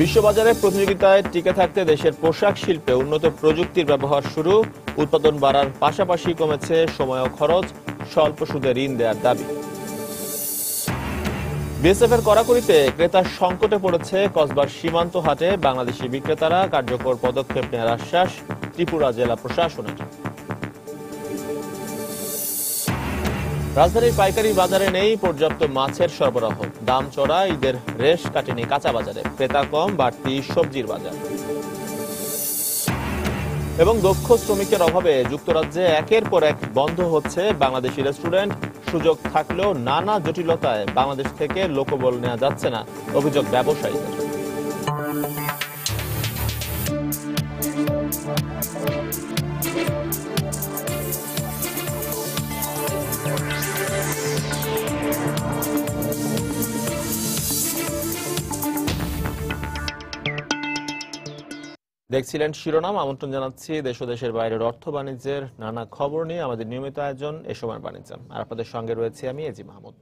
বিশ্ববাজারে প্রতিযোগিতায় টিকে থাকতে দেশের পোশাক শিল্পে উন্নত প্রযুক্তির ব্যবহার শুরু, উৎপাদন বাড়ার পাশাপাশি কমেছে সময় ও খরচ, স্বল্প সুদে ঋণ দেওয়ার দাবি। বিএসএফ এর কড়াকড়িতে ক্রেতার সংকটে পড়েছে কসবার সীমান্ত হাটে বাংলাদেশি বিক্রেতারা, কার্যকর পদক্ষেপ নেওয়ার আশ্বাস ত্রিপুরা জেলা প্রশাসনের। রাজধানীর পাইকারি বাজারে নেই পর্যাপ্ত মাছের সরবরাহ, দাম চড়া, ঈদের রেশ কাটেনি কাঁচা বাজারে, ক্রেতা কম, বাড়তি সবজির বাজার। এবং দক্ষ শ্রমিকের অভাবে যুক্তরাজ্যে একের পর এক বন্ধ হচ্ছে বাংলাদেশি রেস্টুরেন্ট, সুযোগ থাকলেও নানা জটিলতায় বাংলাদেশ থেকে লোকবল নেওয়া যাচ্ছে না, অভিযোগ ব্যবসায়ীদের। দেখছিলেন শিরোনাম। আমন্ত্রণ জানাচ্ছি দেশ ও দেশের বাইরের অর্থ বাণিজ্যের নানা খবর নিয়ে আমাদের নিয়মিত আয়োজন এ সময়ের বাণিজ্য। আর আপনাদের সঙ্গে রয়েছে আমি এজি মাহমুদ।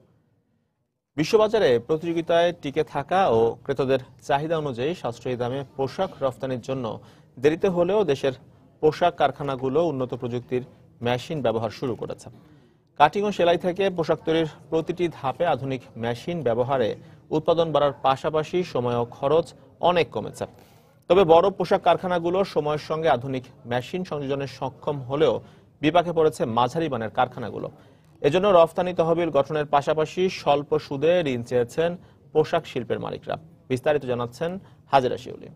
বিশ্ববাজারে প্রতিযোগিতায় টিকে থাকা ও ক্রেতাদের চাহিদা অনুযায়ী সাশ্রয়ী দামে পোশাক রফতানির জন্য দেরিতে হলেও দেশের পোশাক কারখানাগুলো উন্নত প্রযুক্তির মেশিন ব্যবহার শুরু করেছে। কাটিং ও সেলাই থেকে পোশাক তৈরির প্রতিটি ধাপে আধুনিক মেশিন ব্যবহারে উৎপাদন বাড়ার পাশাপাশি সময় ও খরচ অনেক কমেছে। তবে বড় পোশাক কারখানাগুলো সময়ের সঙ্গে আধুনিক মেশিন সংযোজনে সক্ষম হলেও বিপাকে পড়েছে মাঝারি মানের কারখানাগুলো। এজন্য রফতানি তহবিল গঠনের পাশাপাশি স্বল্প সুদে ঋণ চেয়েছেন পোশাক শিল্পের মালিকরা। বিস্তারিত জানাচ্ছেন হাজেরা শিউলি।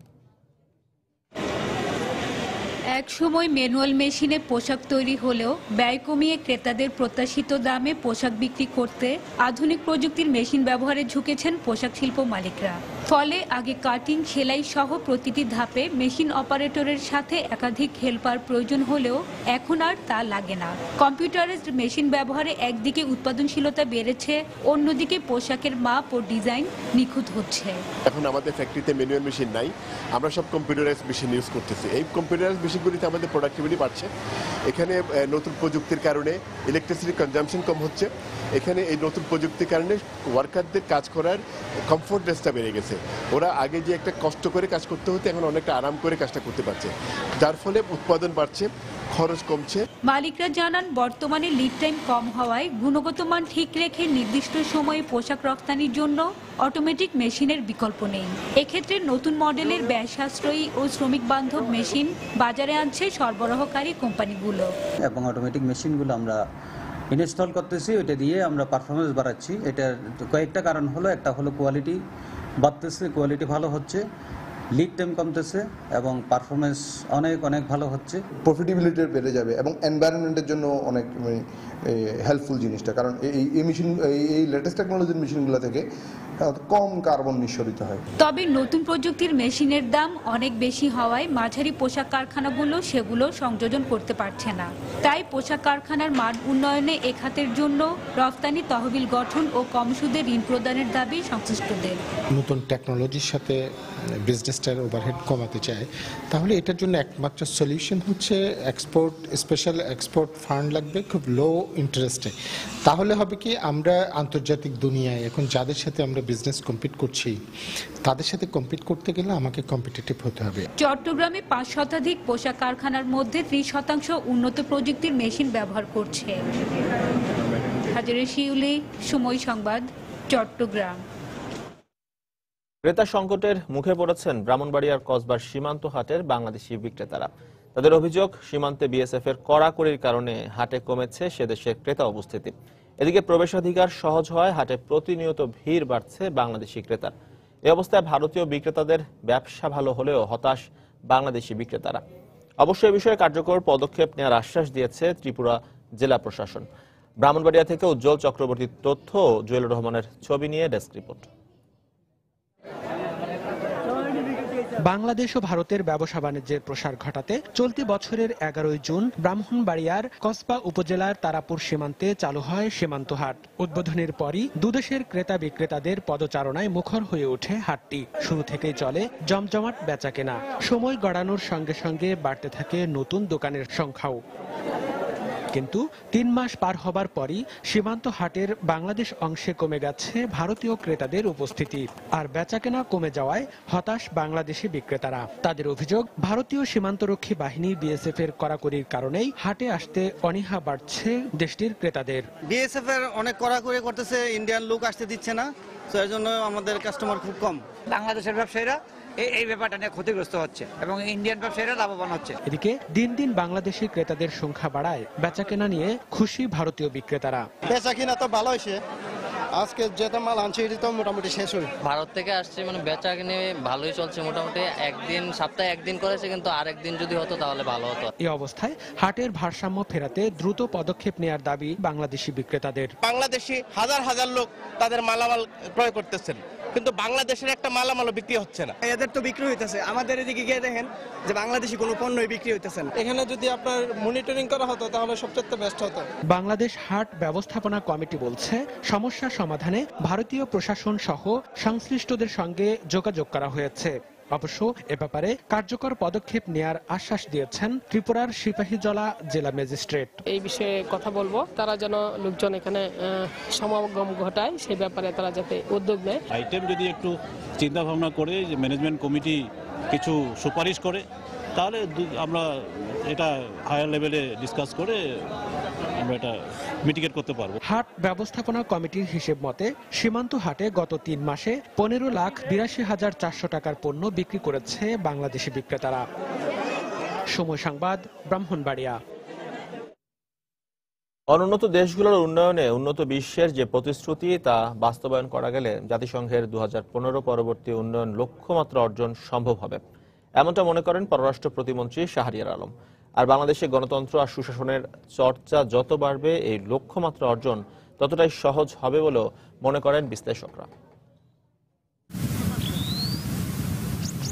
এক সময় ম্যানুয়াল মেশিনে পোশাক তৈরি হলেও ব্যয় কমিয়ে ক্রেতাদের প্রত্যাশিত দামে পোশাক বিক্রি করতে আধুনিক প্রযুক্তির মেশিন ব্যবহারে ঝুঁকেছেন পোশাক শিল্প মালিকরা। ফলে আগে কাটিং, সেলাই সহ প্রতিটি ধাপে মেশিন অপারেটরের সাথে একাধিক হেল্পার প্রয়োজন হলেও এখন আর তা লাগে না। কম্পিউটারাইজড মেশিন ব্যবহারে একদিকে উৎপাদনশীলতা বেড়েছে, অন্যদিকে পোশাকের মাপ ও ডিজাইন নিখুঁত হচ্ছে। এখন আমাদের ফ্যাক্টরিতে ম্যানুয়াল মেশিন নাই, আমরা সব কম্পিউটারাইজড মেশিন ইউজ করতেছি। এই কম্পিউটারাইজড মেশিনগুলিতে আমাদের প্রোডাক্টিভিটি বাড়ছে। এখানে নতুন প্রযুক্তির কারণে ইলেকট্রিসিটি কনজাম্পশন কম হচ্ছে। এখানে এই নতুন প্রযুক্তির কারণে ওয়ার্কারদের কাজ করার কমফোর্টনেসটা বেড়ে গেছে। ওরা আগে যে একটা কষ্ট করে কাজ করতে হতো, এখন অনেকটা আরাম করে কাজটা করতে পারছে, যার ফলে উৎপাদন বাড়ছে, খরচ কমছে। মালিকরা জানান, বর্তমানে লিড টাইম কম হওয়ায় গুণগত মান ঠিক রেখে নির্দিষ্ট সময়ে পোশাক রপ্তানির জন্য অটোমেটিক মেশিনের বিকল্প নেই। এক্ষেত্রে নতুন মডেলের ব্যয় সাশ্রয়ী ও শ্রমিক বান্ধব মেশিন বাজারে আনছে সরবরাহকারী কোম্পানিগুলো। এবং অটোমেটিক মেশিনগুলো আমরা ইনস্টল করতেছি, ওইটা দিয়ে আমরা পারফরমেন্স বাড়াচ্ছি। এটার কয়েকটা কারণ হলো, একটা হলো কোয়ালিটি বাড়তেছে, কোয়ালিটি ভালো হচ্ছে, লিড টাইম কমতেছে এবং পারফরমেন্স অনেক ভালো হচ্ছে। প্রফিটেবিলিটি বেড়ে যাবে এবং এনভায়রনমেন্টের জন্য অনেক হেল্পফুল জিনিসটা, কারণ এই মেশিন, এই লেটেস্ট টেকনোলজির মেশিনগুলো থেকে কম কার্বন নিঃসরিত হয়। তবে নতুন প্রযুক্তির মেশিনের দাম অনেক বেশি হওয়ায় মাঝারি পোশাক কারখানাগুলো সেগুলো সংযোজন করতে পারছে না। তাই পোশাক কারখানার মান উন্নয়নে এ খাতের জন্য রফতানি তহবিল গঠন ও কম সুদে ঋণ প্রদানের দাবি সংশ্লিষ্টদের। নতুন টেকনোলজির সাথে বিজনেসটার ওভারহেড কমাতে চায়, তাহলে এটার জন্য একমাত্র সলিউশন হচ্ছে এক্সপোর্ট, স্পেশাল এক্সপোর্ট ফান্ড লাগবে খুব লো ইন্টারেস্টে। তাহলে হবে কি, আমরা আন্তর্জাতিক দুনিয়ায় এখন যাদের সাথে আমরা বিজনেস কম্পিট করছি, তাদের সাথে কম্পিট করতে গেলে আমাকে কম্পিটিটিভ হতে হবে। চট্টগ্রামে 5 শতাধিক পোশাক কারখানার মধ্যে 30% উন্নত প্রযুক্তির মেশিন ব্যবহার করছে। হাজেরা শিউলি, সময় সংবাদ, চট্টগ্রাম। ক্রেতা সংকটের মুখে পড়েছেন ব্রাহ্মণবাড়িয়ার কসবার সীমান্ত হাটের বাংলাদেশি বিক্রেতারা। তাদের অভিযোগ, সীমান্তে বিএসএফ এর কড়াকড়ির কারণে হাটে কমেছে সে দেশের ক্রেতা উপস্থিতি। এদিকে প্রবেশাধিকার সহজ হয় হাটে প্রতিনিয়ত ভিড় বাড়ছে বাংলাদেশি ক্রেতার। এই অবস্থায় ভারতীয় বিক্রেতাদের ব্যবসা ভালো হলেও হতাশ বাংলাদেশি বিক্রেতারা। অবশ্য এ বিষয়ে কার্যকর পদক্ষেপ নেওয়ার আশ্বাস দিয়েছে ত্রিপুরা জেলা প্রশাসন। ব্রাহ্মণবাড়িয়া থেকে উজ্জ্বল চক্রবর্তীর তথ্য, জুয়েলুর রহমানের ছবি নিয়ে ডেস্ক রিপোর্ট। বাংলাদেশ ও ভারতের ব্যবসা বাণিজ্যের প্রসার ঘটাতে চলতি বছরের 11 জুন ব্রাহ্মণবাড়িয়ার কসবা উপজেলার তারাপুর সীমান্তে চালু হয় সীমান্ত হাট। উদ্বোধনের পরই দুদেশের ক্রেতা বিক্রেতাদের পদচারণায় মুখর হয়ে ওঠে হাটটি। শুরু থেকেই চলে জমজমাট বেচাকেনা। সময় গড়ানোর সঙ্গে সঙ্গে বাড়তে থাকে নতুন দোকানের সংখ্যাও। কিন্তু 3 মাস পার হবার পরই সীমান্ত হাটের বাংলাদেশ অংশে কমে গেছে ভারতীয় ক্রেতাদের উপস্থিতি। আর বেচাকেনা কমে যাওয়ায় হতাশ বাংলাদেশি বিক্রেতারা। তাদের অভিযোগ, ভারতীয় সীমান্তরক্ষী বাহিনী বিএসএফ এর কড়াকড়ির কারণেই হাটে আসতে অনীহা বাড়ছে দেশটির ক্রেতাদের। বিএসএফ এর অনেক কড়াকড়ি করতেছে, ইন্ডিয়ান লোক আসতে দিচ্ছে না, তো এর জন্য আমাদের কাস্টমার খুব কম। বাংলাদেশের ব্যবসায়ীরা এই ব্যাপারটা নিয়ে ক্ষতিগ্রস্ত হচ্ছে এবং ইন্ডিয়ান ব্যবসায়ীরা লাভবান হচ্ছে। এদিকে দিন দিন বাংলাদেশি ক্রেতাদের সংখ্যা বাড়ায় বেচাকেনা নিয়ে খুশি ভারতীয় বিক্রেতারা। বেচাকেনা তো ভালো হয়েছে, আজকে যেটা মাল আনছে এটা তো মোটামুটি শেষ হল। ভারত থেকে আসছে, মানে বেচাকেনা ভালোই চলছে মোটামুটি। একদিন সপ্তাহে একদিন করেছে, কিন্তু আরেকদিন যদি হতো তাহলে ভালো হতো। এই অবস্থায় হাটের ভারসাম্য ফেরাতে দ্রুত পদক্ষেপ নেওয়ার দাবি বাংলাদেশি বিক্রেতাদের। বাংলাদেশি হাজার হাজার লোক তাদের মালামাল ক্রয় করতেছেন, কিন্তু বাংলাদেশের একটা মালামালও বিক্রি হচ্ছে না। এদের তো বিক্রি হইতেছে, আমাদের এদিকে গিয়ে দেখেন যে বাংলাদেশি কোনো পণ্যই বিক্রি হইতেছে না। এখানে যদি আপনার মনিটরিং করা হতো তাহলে সবচেয়ে বেস্ট হতো। বাংলাদেশ হাট ব্যবস্থাপনা কমিটি বলছে, সমস্যা সমাধানে ভারতীয় প্রশাসন সহ সংশ্লিষ্টদের সঙ্গে যোগাযোগ করা হয়েছে। অবশ্য এ ব্যাপারে কার্যকর পদক্ষেপ নেয়ার আশ্বাস দিয়েছেন ত্রিপুরার সিপাহীজলা জেলা ম্যাজিস্ট্রেট। এই বিষয়ে কথা বলবো, তারা যেন লোকজন এখানে সমাগম ঘটায়, সেই ব্যাপারে তারা যাতে উদ্যোগ নেয়। আইটেম যদি একটু চিন্তা ভাবনা করে যে ম্যানেজমেন্ট কমিটি কিছু সুপারিশ করে, তাহলে আমরা এটা হায়ার লেভেলে ডিসকাস করে আমরা এটা মিটিগেট করতে পারবো। হাট ব্যবস্থাপনা কমিটির হিসেব মতে সীমান্ত হাটে গত 3 মাসে 15,82,400 টাকার পণ্য বিক্রি করেছে বাংলাদেশি বিক্রেতারা। সময় সংবাদ, ব্রাহ্মণবাড়িয়া। অনুন্নত দেশগুলোর উন্নয়নে উন্নত বিশ্বের যে প্রতিশ্রুতি তা বাস্তবায়ন করা গেলে জাতিসংঘের 2015 পরবর্তী উন্নয়ন লক্ষ্যমাত্রা অর্জন সম্ভব হবে, এমনটা মনে করেন পররাষ্ট্র প্রতিমন্ত্রী শাহরিয়ার আলম। আর বাংলাদেশে গণতন্ত্র আর সুশাসনের চর্চা যত বাড়বে, এই লক্ষ্যমাত্রা অর্জন ততটাই সহজ হবে বলেও মনে করেন বিশ্লেষকরা।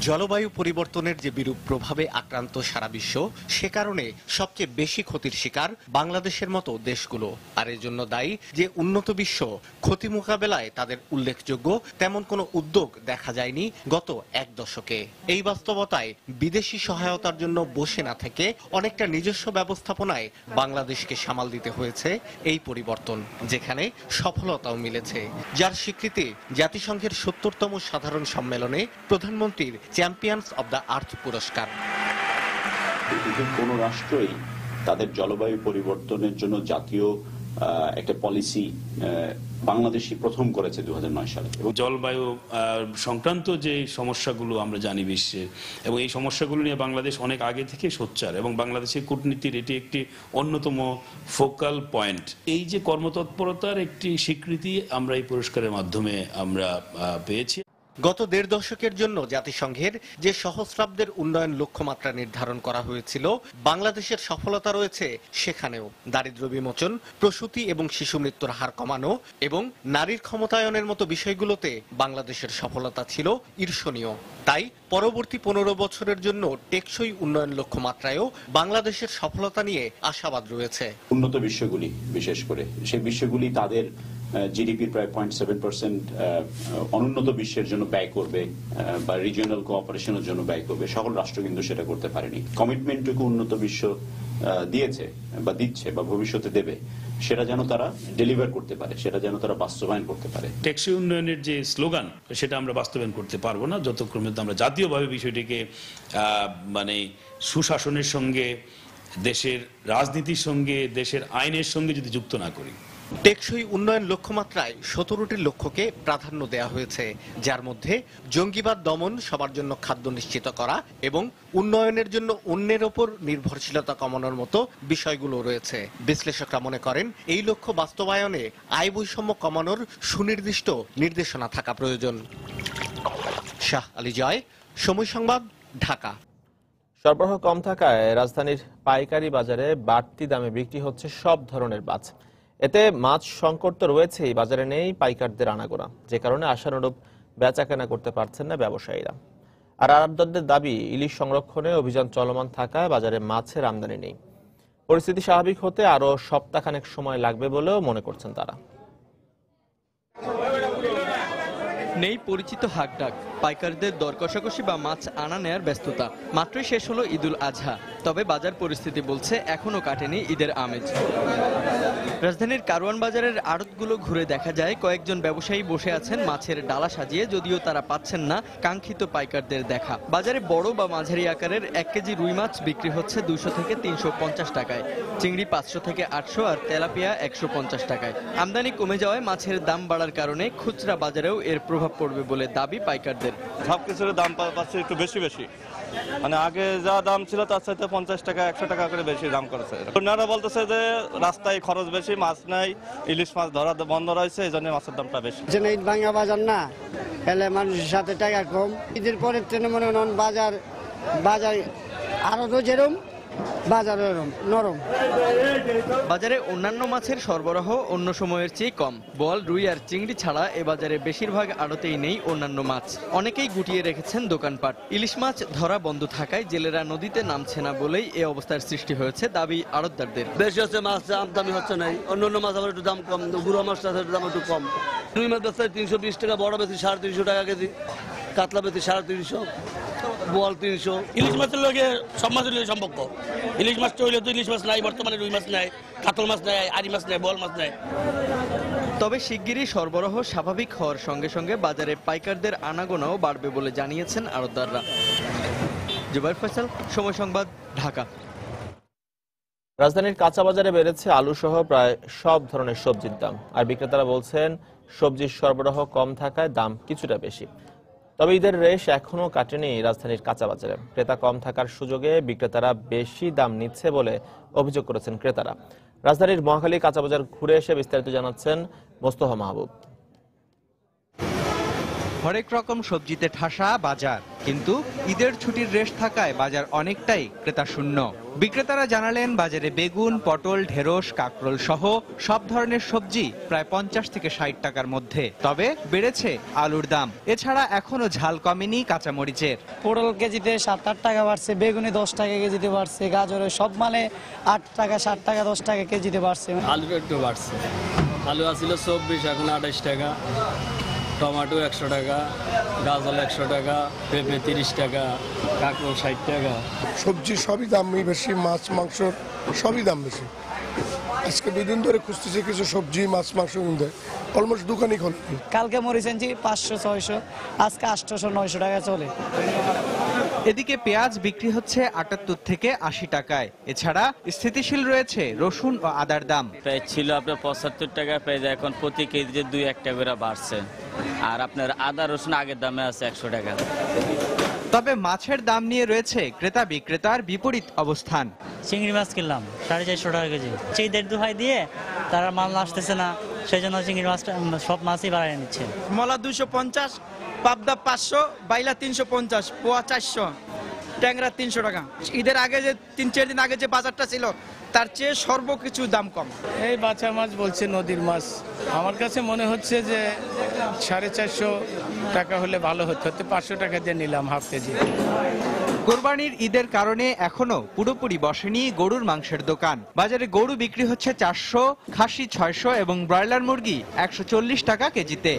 জলবায়ু পরিবর্তনের যে বিরূপ প্রভাবে আক্রান্ত সারা বিশ্ব, সে কারণে সবচেয়ে বেশি ক্ষতির শিকার বাংলাদেশের মতো দেশগুলো। আর এর জন্য দায়ী যে উন্নত বিশ্ব ক্ষতি মোকাবেলায় তাদের উল্লেখযোগ্য তেমন কোনো উদ্যোগ দেখা যায়নি গত 1 দশকে। এই বাস্তবতায় বিদেশি সহায়তার জন্য বসে না থেকে অনেকটা নিজস্ব ব্যবস্থাপনায় বাংলাদেশকে সামাল দিতে হয়েছে এই পরিবর্তন, যেখানে সফলতাও মিলেছে, যার স্বীকৃতি জাতিসংঘের 70তম সাধারণ সম্মেলনে প্রধানমন্ত্রীর চ্যাম্পিয়ন্স অব দ্য আর্থ পুরস্কার। কোন রাষ্ট্রই তাদের জলবায়ু পরিবর্তনের জন্য জাতীয় একটা পলিসি বাংলাদেশই প্রথম করেছে 2009 সালে। জলবায়ু সংক্রান্ত যে সমস্যাগুলো আমরা জানি বিশ্বে, এবং এই সমস্যাগুলো নিয়ে বাংলাদেশ অনেক আগে থেকে সোচ্চার, এবং বাংলাদেশের কূটনীতির এটি একটি অন্যতম ফোকাল পয়েন্ট। এই যে কর্মতৎপরতার একটি স্বীকৃতি আমরা এই পুরস্কারের মাধ্যমে আমরা পেয়েছি। গত 1.5 দশকের জন্য জাতিসংঘের যে সহস্রাব্দের উন্নয়ন লক্ষ্যমাত্রা নির্ধারণ করা হয়েছিল, বাংলাদেশের সফলতা রয়েছে সেখানেও। দারিদ্র্য বিমোচন, প্রসূতি এবং শিশু মৃত্যুর হার কমানো এবং নারীর ক্ষমতায়নের মতো বিষয়গুলোতে বাংলাদেশের সফলতা ছিল ঈর্ষণীয়। তাই পরবর্তী 15 বছরের জন্য টেকসই উন্নয়ন লক্ষ্যমাত্রায়ও বাংলাদেশের সফলতা নিয়ে আশাবাদ রয়েছে। উন্নত বিশ্বগুলি, বিশেষ করে সেই বিশ্বগুলি তাদের জিডিপির প্রায় 0.7% অনুন্নত বিশ্বের জন্য ব্যয় করবে বা রিজিওনাল কোঅপারেশনের জন্য ব্যয় করবে। সকল রাষ্ট্র কিন্তু সেটা করতে পারেনি। কমিটমেন্টটুকু উন্নত বিশ্ব দিয়েছে বা দিচ্ছে বা ভবিষ্যতে দেবে, সেটা যেন তারা ডেলিভার করতে পারে, সেটা যেন তারা বাস্তবায়ন করতে পারে। টেকসই উন্নয়নের যে স্লোগান, সেটা আমরা বাস্তবায়ন করতে পারবো না যতক্ষণ আমরা জাতীয়ভাবে বিষয়টিকে মানে সুশাসনের সঙ্গে, দেশের রাজনীতির সঙ্গে, দেশের আইনের সঙ্গে যদি যুক্ত না করি। টেকসই উন্নয়ন লক্ষ্যমাত্রায় 17টি লক্ষ্যকে প্রাধান্য দেওয়া হয়েছে, যার মধ্যে জঙ্গিবাদ দমন, সবার জন্য খাদ্য নিশ্চিত করা এবং উন্নয়নের জন্য অন্যের ওপর নির্ভরশীলতা কমানোর মতো বিষয়গুলো রয়েছে। বিশ্লেষকরা মনে করেন এই লক্ষ্য বাস্তবায়নে আয় বৈষম্য কমানোর সুনির্দিষ্ট নির্দেশনা থাকা প্রয়োজন। শাহ আলী জয়, সময় সংবাদ, ঢাকা। সরবরাহ কম থাকায় রাজধানীর পাইকারি বাজারে বাড়তি দামে বিক্রি হচ্ছে সব ধরনের মাছ। এতে মাছ সংকট তো রয়েছেই, বাজারে নেই পাইকারদের আনাগোনা, যে কারণে আশানুরূপ বেচা কেনা করতে পারছেন না ব্যবসায়ীরা। আর আড়তদারদের দাবি, ইলিশ সংরক্ষণে অভিযান চলমান থাকায় বাজারে মাছের আমদানি নেই। পরিস্থিতি স্বাভাবিক হতে আরো সপ্তাহখানেক সময় লাগবে বলেও মনে করছেন তারা। নেই পরিচিত হাকডাক, পাইকারদের দর কষাকষি বা মাছ আনা নেয়ার ব্যস্ততা। মাত্রই শেষ হলো ঈদুল আজহা, তবে বাজার পরিস্থিতি বলছে এখনো কাটেনি ঈদের আমেজ। রাজধানীর কারওয়ান বাজারের আড়তগুলো ঘুরে দেখা যায় কয়েকজন ব্যবসায়ী বসে আছেন মাছের ডালা সাজিয়ে, যদিও তারা পাচ্ছেন না কাঙ্ক্ষিত পাইকারদের দেখা। বাজারে বড় বা মাঝারি আকারের 1 কেজি রুই মাছ বিক্রি হচ্ছে 200 থেকে 350 টাকায়, চিংড়ি 500 থেকে 800 আর তেলাপিয়া 150 টাকায়। আমদানি কমে যাওয়ায় মাছের দাম বাড়ার কারণে খুচরা বাজারেও এর প্রভাব পড়বে বলে দাবি পাইকারদের। সবকিছুর দাম পাচ্ছে একটু বেশি বেশি, মানে আগে যা দাম ছিল তার সাথে 50 টাকা 100 টাকা করে বেশি দাম করেছে। ওনারা বলতেছে যে রাস্তায় খরচ বেশি, মাছ নাই, ইলিশ মাছ ধরা বন্ধ রয়েছে, এই জন্য মাছের দামটা বেশি। ঈদ ভাঙা বাজার না এলে মানুষের সাথে টাকা কম, ঈদের পরের ট্রেনে মনে হন বাজার আরো যেরকম বাজার নরম। বাজারে অন্যান্য মাছের সরবরাহ অন্য সময়ের চেয়ে কম। বোয়াল, রুই আর চিংড়ি ছাড়া এ বাজারে বেশিরভাগ আড়তেই নেই অন্যান্য মাছ। অনেকেই গুটিয়ে রেখেছেন দোকানপাট। ইলিশ মাছ ধরা বন্ধ থাকায় জেলেরা নদীতে নামছে না বলেই এ অবস্থার সৃষ্টি হয়েছে দাবি আড়তদারদের। বেশি হচ্ছে মাছ দামি হচ্ছে নাই, অন্য মাছ আবার একটু দাম কম, গুঁড়ো মাছটা দাম একটু কম। রুই মাছ বেচতে 320 টাকা, বড় বেশি 350 টাকা কেজি, কাতলা বেশি 350, বোয়াল 300। ইলিশ মাছের লগে সব মাছের লগে সম্পর্ক। ইলিশ মাছ চলে তো ইলিশ মাছ নাই, বর্তমানে রুই মাছ নাই, কাতল মাছ নাই, আড়ি মাছ নাই, বোয়াল মাছ নাই। তবে শিগগিরই সরবরাহ স্বাভাবিক হওয়ার সঙ্গে সঙ্গে বাজারে পাইকারদের আনাগোনাও বাড়বে বলে জানিয়েছেন আড়তদাররা। জুবাইর ফয়সাল, সময় সংবাদ, ঢাকা। রাজধানীর কাঁচা বাজারে বেড়েছে আলু সহ প্রায় সব ধরনের সবজির দাম, আর বিক্রেতারা বলছেন সবজির সরবরাহ কম থাকায় দাম কিছুটা বেশি। তবে ঈদের রেশ এখনো কাটেনি রাজধানীর কাঁচা বাজারে। ক্রেতা কম থাকার সুযোগে বিক্রেতারা বেশি দাম নিচ্ছে বলে অভিযোগ করেছেন ক্রেতারা। রাজধানীর মহাখালী কাঁচা বাজার ঘুরে এসে বিস্তারিত জানাচ্ছেন মোস্তফা মাহবুব। হরেক রকম সবজিতে ঠাসা বাজার, কিন্তু ঈদের ছুটির রেশ থাকায় বাজার অনেকটাই ক্রেতা শূন্য। বিক্রেতারা জানালেন বাজারে বেগুন, পটল, ঢেঁড়স, কাঁকরোল সহ সব ধরনের সবজি প্রায় 50 থেকে 60 টাকার মধ্যে। তবে বেড়েছে আলুর দাম। এছাড়া এখনো ঝাল কমেনি কাঁচামরিচের। পটল কেজিতে 7-8 টাকা বাড়ছে, বেগুনে 10 টাকা কেজিতে বাড়ছে, গাজরের সব মালে 8 টাকা 7 টাকা 10 টাকা কেজিতে বাড়ছে। আলুটা একটু বাড়ছে, আলু আসছিল 24, এখন 28 টাকা, টমেটো 100 টাকা, গাজর 100 টাকা, পেঁপে 30 টাকা, কাঁকড় 60 টাকা। সবজি সবই দাম বেশি, মাছ মাংস সবই দাম বেশি। আজকে 2 দিন ধরে খুঁজতেছি কিছু সবজি, মাছ মাংস কিনতে, অলমোস্ট দোকানই খোলা। কালকে মরিচ আনছি 500-600, আজকে 800-900 টাকা চলে। এদিকে পেঁয়াজ বিক্রি হচ্ছে 78 থেকে 80 টাকায়। এছাড়া স্থিতিশীল রয়েছে রসুন ও আদার দাম। প্রায় ছিল আপনার 75 টাকা, প্রায় এখন প্রতি কেজিতে 2-1 টাকা করে বাড়ছে। আর আপনার আদা রসুন আগের দামে আছে 100 টাকা। তবে মাছের দাম নিয়ে রয়েছে ক্রেতা বিক্রেতার বিপরীত অবস্থান। চিংড়ি মাছ কিনলাম 450 টাকা কেজি, চিংড়িদের দোহাই দিয়ে তারা মাল আসতেছে না, সেই জন্য চিংড়ি মাছটা সব মাছই বাড়াই নিচ্ছে। মলা 250, পাবদা 500, বাইলা 350, পোয়া 400, ট্যাংরা 300 টাকা। ঈদের আগে যে 3-4 দিন আগে যে বাজারটা ছিল তার চেয়ে সর্বকিছু দাম কম। এই বাচ্চা মাছ বলছে নদীর মাছ, আমার কাছে মনে হচ্ছে যে 450 টাকা হলে ভালো হতো, 500 টাকা দিয়ে নিলাম হাফ কেজি। কোরবানির ঈদের কারণে এখনো পুরোপুরি বসেনি গরুর মাংসের দোকান। বাজারে গরু বিক্রি হচ্ছে 400, খাসি 600 এবং ব্রয়লার মুরগি 140 টাকা কেজিতে।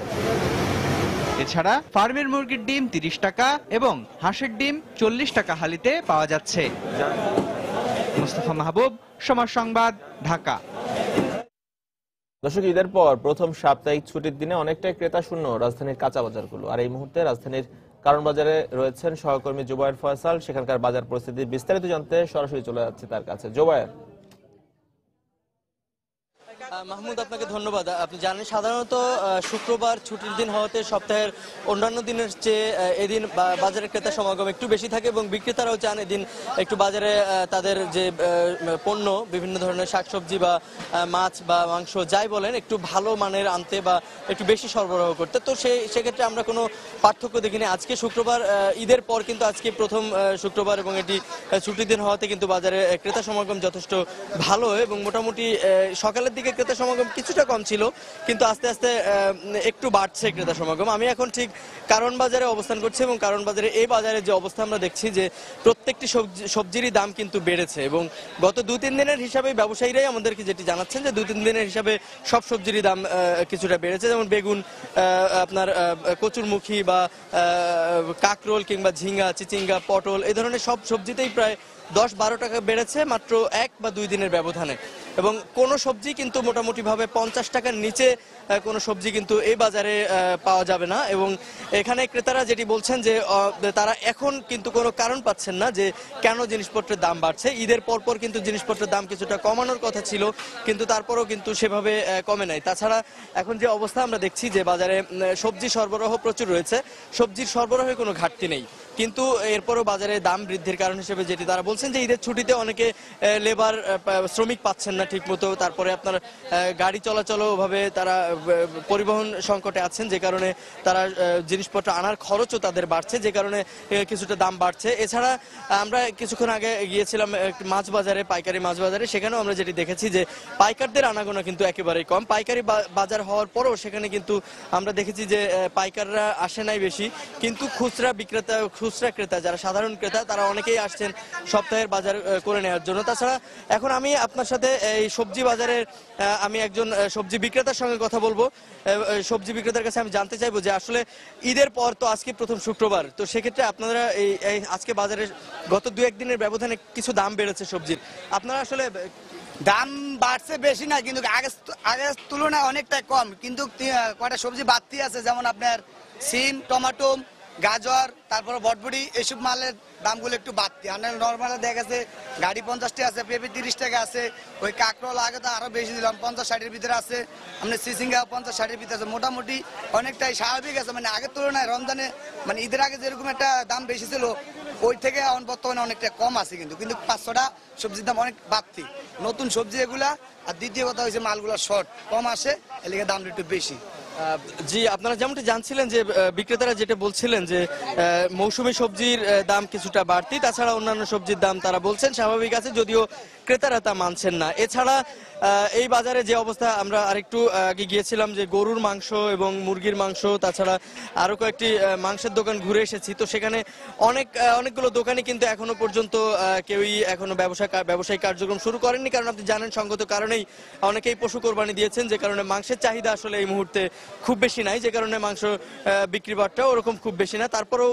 এছাড়া ফার্মের মুরগির ডিম 30 টাকা এবং হাঁসের ডিম 40 টাকা হালিতে পাওয়া যাচ্ছে। মোস্তফা মাহবুব, সময় সংবাদ, ঢাকা। দর্শক, ঈদের পর প্রথম সাপ্তাহিক ছুটির দিনে অনেকটাই ক্রেতা শূন্য রাজধানীর কাঁচা বাজারগুলো। আর এই মুহূর্তে রাজধানীর কারওয়ান বাজারে রয়েছেন সহকর্মী জুবায়ের ফয়সাল। সেখানকার বাজার পরিস্থিতি বিস্তারিত জানতে সরাসরি চলে যাচ্ছে তার কাছে। জুবায়ের। মাহমুদ, আপনাকে ধন্যবাদ। আপনি জানেন সাধারণত শুক্রবার ছুটির দিন হওয়াতে সপ্তাহের অন্যান্য দিনের চেয়ে এদিন বাজারে ক্রেতা সমাগম একটু বেশি থাকে এবং বিক্রেতারাও চান এদিন একটু বাজারে তাদের যে পণ্য, বিভিন্ন ধরনের শাকসবজি বা মাছ বা মাংস যাই বলেন, একটু ভালো মানের আনতে বা একটু বেশি সরবরাহ করতে। তো সেক্ষেত্রে আমরা কোনো পার্থক্য দেখিনি। আজকে শুক্রবার, ঈদের পর কিন্তু আজকে প্রথম শুক্রবার এবং এটি ছুটির দিন হওয়াতে কিন্তু বাজারে ক্রেতা সমাগম যথেষ্ট ভালো এবং মোটামুটি সকালের দিকে ক্রেতা ক্রেতা সমাগম কিছুটা কম ছিল, কিন্তু আস্তে আস্তে একটু বাড়ছে ক্রেতা সমাগম। আমি এখন ঠিক কারণ বাজারে অবস্থান করছি এবং কারণ বাজারে এই বাজারে যে অবস্থা আমরা দেখছি যে প্রত্যেকটি সবজিরই দাম কিন্তু বেড়েছে এবং গত 2-3 দিনের হিসাবে ব্যবসায়ীরাই আমাদেরকে যেটি জানাচ্ছেন যে 2-3 দিনের হিসাবে সব সবজিরই দাম কিছুটা বেড়েছে। যেমন বেগুন, আপনার কচুরমুখী বা কাকরোল কিংবা ঝিঙ্গা, চিচিঙ্গা, পটল এই ধরনের সব সবজিতেই প্রায় 10-12 টাকা বেড়েছে মাত্র 1 বা 2 দিনের ব্যবধানে। এবং কোনো সবজি কিন্তু মোটামুটিভাবে 50 টাকার নিচে কোনো সবজি কিন্তু এই বাজারে পাওয়া যাবে না। এবং এখানে ক্রেতারা যেটি বলছেন যে তারা এখন কিন্তু কোনো কারণ পাচ্ছেন না যে কেন জিনিসপত্রের দাম বাড়ছে। ঈদের পরপর কিন্তু জিনিসপত্রের দাম কিছুটা কমানোর কথা ছিল, কিন্তু তারপরেও কিন্তু সেভাবে কমে নাই। তাছাড়া এখন যে অবস্থা আমরা দেখছি যে বাজারে সবজি সরবরাহ প্রচুর রয়েছে, সবজির সরবরাহে কোনো ঘাটতি নেই, কিন্তু এরপরও বাজারে দাম বৃদ্ধির কারণ হিসেবে যেটি তারা বলছেন যে ঈদের ছুটিতে অনেকে লেবার শ্রমিক পাচ্ছেন না ঠিক মতো, তারপরে আপনার গাড়ি চলাচলও ওভাবে তারা পরিবহন সংকটে আছেন, যে কারণে তারা জিনিসপত্র আনার খরচও তাদের বাড়ছে, যে কারণে কিছুটা দাম বাড়ছে। এছাড়া আমরা কিছুক্ষণ আগে গিয়েছিলাম মাছ বাজারে, পাইকারি মাছ বাজারে, সেখানেও আমরা যেটি দেখেছি যে পাইকারদের আনাগোনা কিন্তু একেবারেই কম। পাইকারি বাজার হওয়ার পরও সেখানে কিন্তু আমরা দেখেছি যে পাইকাররা আসে নাই বেশি, কিন্তু খুচরা ক্রেতা যারা সাধারণ ক্রেতা তারা অনেকেই আসছেন সপ্তাহের বাজার করে নেওয়ার জন্য। তাছাড়া এখন আমি আপনার সাথে এই সবজি বাজারের আমি একজন সবজি বিক্রেতার সঙ্গে কথা বলবো। সবজি বিক্রেতার কাছে আমি জানতে চাইবো যে আসলে ঈদের পর তো আজকে প্রথম শুক্রবার, তো সেক্ষেত্রে আপনারা এই আজকে বাজারে গত 2-1 দিনের ব্যবধানে কিছু দাম বেড়েছে সবজির, আপনারা আসলে দাম বাড়ছে বেশি না, কিন্তু আগের তুলনায় অনেকটাই কম, কিন্তু কয়টা সবজি বাড়তি আছে, যেমন আপনার সিম, টমেটো, গাজর, তারপরে বটবটি, এইসব মালের দামগুলো একটু বাড়তি। আপনার নর্মাল দেখা গেছে গাড়ি 50 টাকা আছে, পেঁপে 30 টাকা আছে, ওই কাঁকরোল আগে তো আরো বেশি দিলাম 50-60-এর ভিতরে আছে, আপনার চিচিঙ্গা 50-60-এর ভিতরে আছে, মোটামুটি অনেকটাই স্বাভাবিক আছে। মানে আগের তুলনায় রমজানে মানে ঈদের আগে যেরকম একটা দাম বেশি ছিল ওই থেকে এখন বর্তমানে অনেকটা কম আছে, কিন্তু 500টা সবজির দাম অনেক বাড়তি। নতুন সবজি এগুলা, আর দ্বিতীয় কথা হয়েছে মালগুলা শর্ট কম আসে, এর লিগে দামটা একটু বেশি। জি, আপনারা যেমনটি জানছিলেন যে বিক্রেতারা যেটা বলছিলেন যে মৌসুমী সবজির দাম কিছুটা বাড়তি, তাছাড়া অন্যান্য সবজির দাম তারা বলছেন স্বাভাবিক আছে, যদিও ক্রেতারা তা মানছেন না। এছাড়া এই বাজারে যে অবস্থা, আমরা আরেকটু আগে গিয়েছিলাম যে গরুর মাংস এবং মুরগির মাংস, তাছাড়া আরো কয়েকটি মাংসের দোকান ঘুরে এসেছি, তো সেখানে অনেকগুলো দোকানই কিন্তু এখনো পর্যন্ত কেউই এখনো ব্যবসায়িক কার্যক্রম শুরু করেননি, কারণ আপনি জানেন সঙ্গত কারণেই অনেকেই পশু কোরবানি দিয়েছেন, যে কারণে মাংসের চাহিদা আসলে এই মুহূর্তে খুব বেশি নাই, যে কারণে মাংস বিক্রি বাট্টাও ওরকম খুব বেশি না। তারপরেও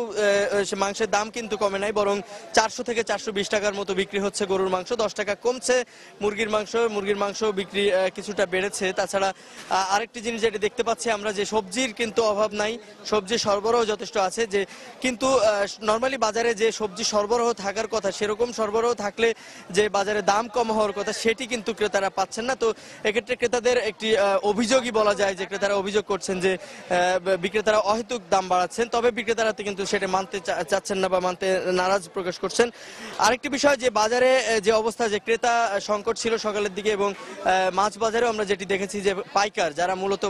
মাংসের দাম কিন্তু কমে নাই, বরং 400 থেকে 420 টাকার মতো বিক্রি হচ্ছে গরুর মাংস, 10 টাকা কমছে মুরগির মাংস বিক্রি কিছুটা বেড়েছে। তাছাড়া আরেকটি জিনিস যেটা দেখতে পাচ্ছি আমরা যে সবজির কিন্তু অভাব নাই, সবজির সরবরাহ যথেষ্ট আছে, যে কিন্তু নর্মালি বাজারে যে সবজি সরবরাহ থাকার কথা সেরকম সরবরাহ থাকলে যে বাজারে দাম কম হওয়ার কথা সেটি কিন্তু ক্রেতারা পাচ্ছেন না। তো এক্ষেত্রে ক্রেতাদের একটি অভিযোগই বলা যায় যে ক্রেতারা অভিযোগ করছেন যে বিক্রেতারা অহেতুক দাম বাড়াচ্ছেন, তবে বিক্রেতারা কিন্তু সেটা মানতে চাচ্ছেন না বা মানতে নারাজ প্রকাশ করছেন। আরেকটি বিষয় যে বাজারে যে অবস্থা, যে ক্রেতা সংকট ছিল সকালের দিকে, এবং মাছ বাজারেও আমরা যেটি দেখেছি যে পাইকার যারা মূলত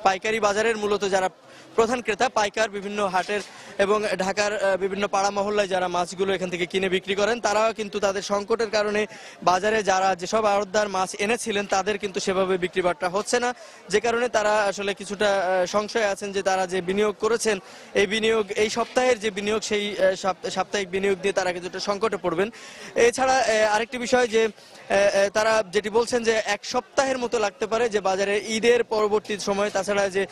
পাইকারি বাজারের মূলত যারা প্রধান ক্রেতা, পাইকার বিভিন্ন হাটের এবং ঢাকার বিভিন্ন পাড়া মহল্লায় যারা মাছগুলো এখান থেকে কিনে বিক্রি করেন, তারাও কিন্তু তাদের সংকটের কারণে বাজারে যারা যেসব আড়তদার মাছ এনেছিলেন তাদের কিন্তু সেভাবে বিক্রি বাট্টা হচ্ছে না, যে কারণে তারা আসলে কিছুটা সংশয় আছেন যে তারা যে বিনিয়োগ করেছেন এই বিনিয়োগ, এই সপ্তাহের যে বিনিয়োগ সেই সাপ্তাহিক বিনিয়োগ দিয়ে তারা কিছুটা সংকটে পড়বেন। এছাড়া আরেকটি বিষয় যে তারা যেটি বলছেন যে 1 সপ্তাহের মতো লাগতে পারে যে বাজারে ঈদের পরবর্তী সময়, তাছাড়া যে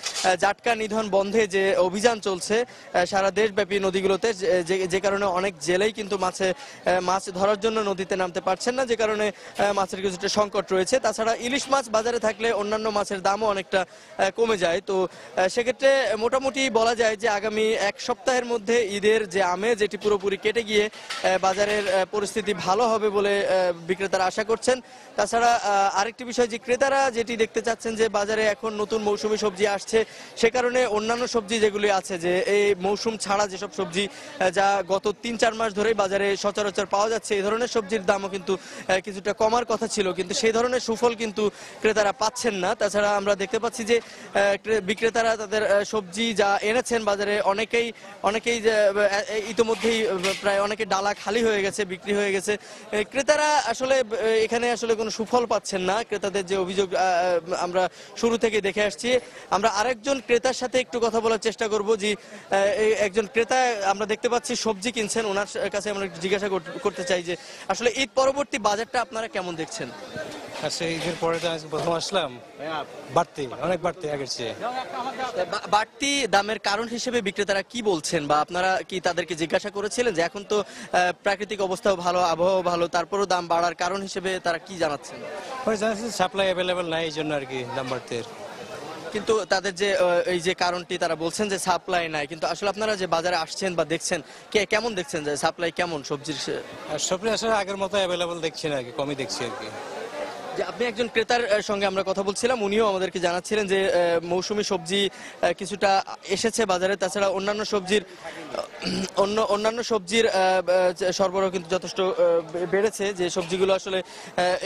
জাটকা নিধন বন্ধে যে অভিযান চলছে সারা দেশব্যাপী নদীগুলোতে, যে কারণে অনেক জেলেই কিন্তু মাছ ধরার জন্য নদীতে নামতে পারছেন না, যে কারণে মাছের কিছুটা সংকট রয়েছে। তাছাড়া ইলিশ মাছ বাজারে থাকলে অন্যান্য মাছের দামও অনেকটা কমে যায়। তো সেক্ষেত্রে মোটামুটি বলা যায় যে আগামী 1 সপ্তাহের মধ্যে ঈদের যে আমেজ এটি পুরোপুরি কেটে গিয়ে বাজারের পরিস্থিতি ভালো হবে বলে বিক্রেতারা আশা করছেন। তাছাড়া আরেকটি বিষয় যে ক্রেতারা যেটি দেখতে চাচ্ছেন যে বাজারে এখন নতুন মৌসুমী সবজি আসছে, সে কারণে অন্যান্য সবজি যেগুলি আছে যে এই মৌসুম ছাড়া যেসব সবজি যা গত 3-4 মাস ধরেই বাজারে সচরাচর পাওয়া যাচ্ছে, এই ধরনের সবজির দামও কিন্তু কিছুটা কমার কথা ছিল, কিন্তু সেই ধরনের সুফল কিন্তু ক্রেতারা পাচ্ছেন না। তাছাড়া আমরা দেখতে পাচ্ছি যে বিক্রেতারা তাদের সবজি যা এনেছেন বাজারে অনেকেই ইতিমধ্যেই প্রায় অনেকে ডালা খালি হয়ে গেছে, বিক্রি হয়ে গেছে। ক্রেতারা আসলে এখানে আসলে কোনো সুফল পাচ্ছেন না ক্রেতাদের যে অভিযোগ আমরা শুরু থেকে দেখে আসছি। আমরা আরেকজন ক্রেতার সাথে একটু কথা বলার চেষ্টা করব। যে একজন ক্রেতা আমরা দেখতে পাচ্ছি সবজি কিনছেন, ওনার কাছে আমরা জিজ্ঞাসা করতে চাই যে আসলে ঈদ পরবর্তী বাজারটা আপনারা কেমন দেখছেন? আচ্ছা, ঈদের পরে তো আজকে প্রথম আসলাম, অনেক বাড়তি আগের চেয়ে। বাড়তি দামের কারণ হিসেবে বিক্রেতারা কি বলছেন, বা আপনারা কি তাদেরকে জিজ্ঞাসা করেছিলেন যে এখন তো প্রাকৃতিক অবস্থাও ভালো, আবহাওয়া ভালো, তারপরও দাম বাড়ার কারণ হিসেবে তারা কি জানাচ্ছেন? ওই জানাচ্ছি সাপ্লাই অ্যাভেলেবেল নাই, এই জন্য আর কি দাম বাড়তে। কিন্তু তাদের যে এই যে কারণটি তারা বলছেন যে সাপ্লাই নাই, কিন্তু আসলে আপনারা যে বাজারে আসছেন বা দেখছেন কেমন দেখছেন যে সাপ্লাই কেমন সবজির? সবজি আসলে আগের মতো অ্যাভেলেবেল দেখছি না আর কি, কমই দেখছি আর কি। যে আপনি একজন ক্রেতার সঙ্গে আমরা কথা বলছিলাম, উনিও আমাদেরকে জানাচ্ছিলেন যে মৌসুমী সবজি কিছুটা এসেছে বাজারে, তাছাড়া অন্যান্য সবজির সরবরাহ কিন্তু যথেষ্ট বেড়েছে। যে সবজিগুলো আসলে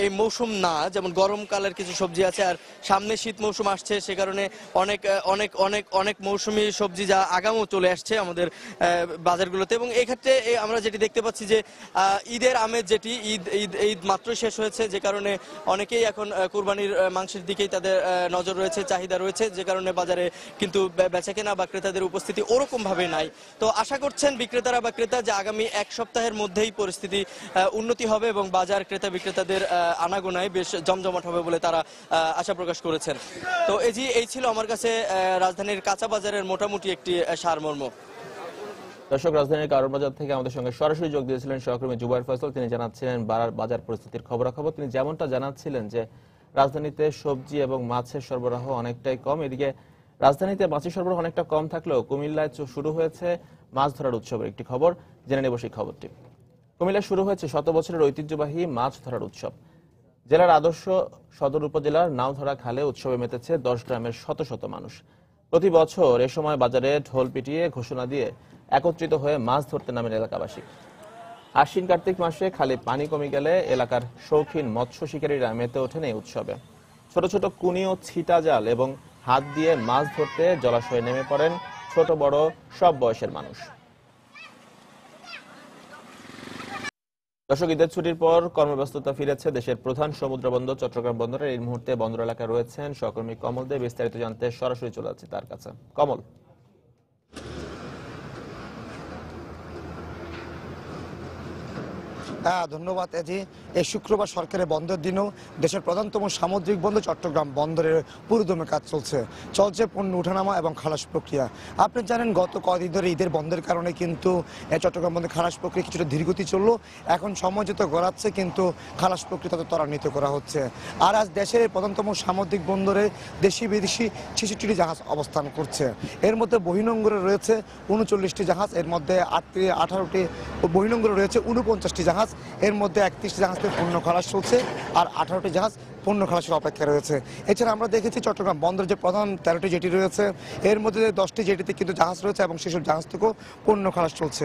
এই মৌসুম না, যেমন গরমকালের কিছু সবজি আছে, আর সামনে শীত মৌসুম আসছে, সে কারণে অনেক অনেক অনেক অনেক মৌসুমী সবজি যা আগামও চলে আসছে আমাদের বাজারগুলোতে। এবং এক্ষেত্রে আমরা যেটি দেখতে পাচ্ছি যে ঈদের আমেজ যেটি ঈদ মাত্রই শেষ হয়েছে, যে কারণে অনেকেই এখন কুরবানির মাংসের দিকেই তাদের নজর রয়েছে, চাহিদা রয়েছে, যে কারণে বাজারে কিন্তু বেচাকেনা বা ক্রেতাদের উপস্থিতি ওরকম ভাবে নাই। তো আশা করছেন বিক্রেতারা বা ক্রেতা যে আগামী এক সপ্তাহের মধ্যেই পরিস্থিতি উন্নতি হবে এবং বাজার ক্রেতা বিক্রেতাদের আনাগোনায় বেশ জমজমাট হবে বলে তারা আশা প্রকাশ করেছেন। তো এই ছিল আমার কাছে রাজধানীর কাঁচা বাজারের মোটামুটি একটি সারমর্ম। দর্শক, রাজধানীর কারণ বাজার থেকে আমাদের সঙ্গে সরাসরি যোগ দিয়েছিলেন সহকর্মী জুবাইর ফয়সাল। তিনি জানাচ্ছিলেন বাজার পরিস্থিতির খবরাখবর। তিনি যেমনটা জানাচ্ছিলেন যে রাজধানীতে সবজি এবং মাছের সরবরাহ অনেকটাই কম। এদিকে রাজধানীতে মাছের সরবরাহ অনেকটা কম থাকলেও কুমিল্লায় শুরু হয়েছে মাছ ধরার উৎসবের একটি খবর, জেনে নেব সেই খবরটি। কুমিল্লায় শুরু হয়েছে 100 বছরের ঐতিহ্যবাহী মাছ ধরার উৎসব। জেলার আদর্শ সদর উপজেলার নাওধরা খালে উৎসবে মেতেছে 10 গ্রামের শত শত মানুষ। প্রতি বছর এ সময় বাজারে ঢোল পিটিয়ে ঘোষণা দিয়ে একত্রিত হয়ে মাছ ধরতে নামেন এলাকাবাসী। আশ্বিন কার্তিক মাসে খালে পানি কমে গেলে এলাকার শৌখিন মৎস্য শিকারীরা মেতে ওঠেন এই উৎসবে। ছোট ছোট কুনি ও ছিটা জাল এবং হাত দিয়ে মাছ ধরতে জলাশয়ে নেমে পড়েন ছোট বড় সব বয়সের মানুষ। দর্শক, ঈদের ছুটির পর কর্মব্যস্ততা ফিরেছে দেশের প্রধান সমুদ্র বন্দর চট্টগ্রাম বন্দরের। এই মুহূর্তে বন্দর এলাকায় রয়েছেন সহকর্মী কমল দে। বিস্তারিত জানতে সরাসরি চলে যাচ্ছে তার কাছে। কমল। ধন্যবাদ এজি। এই শুক্রবার সরকারের বন্ধের দিনেও দেশের প্রধানতম সামুদ্রিক বন্দর চট্টগ্রাম বন্দরের পুরোদমে কাজ চলছে পণ্য উঠানামা এবং খালাস প্রক্রিয়া। আপনি জানেন গত কদিন ধরে ঈদের বন্ধের কারণে কিন্তু চট্টগ্রাম বন্দরের খালাস প্রক্রিয়া কিছুটা ধীরগতি চললো। এখন সময়যত গড়াচ্ছে, কিন্তু খালাস প্রক্রিয়া তত ত্বরান্বিত করা হচ্ছে। আর আজ দেশের প্রধানতম সামুদ্রিক বন্দরে দেশি বিদেশি 66টি জাহাজ অবস্থান করছে। এর মধ্যে বহির্নোঙরে রয়েছে 39টি জাহাজ, এর মধ্যে 18টি বহির্নোঙরে রয়েছে 49টি জাহাজ, এর মধ্যে 31টি জাহাজ থেকে পণ্য খালাস চলছে আর 18টি জাহাজ পণ্য খালাসের অপেক্ষা রয়েছে। এছাড়া আমরা দেখেছি চট্টগ্রাম বন্দরের যে প্রধান 13টি জেটি রয়েছে, এর মধ্যে 10টি জেটিতে কিন্তু জাহাজ রয়েছে এবং সেসব জাহাজ থেকেও পণ্য খালাস চলছে।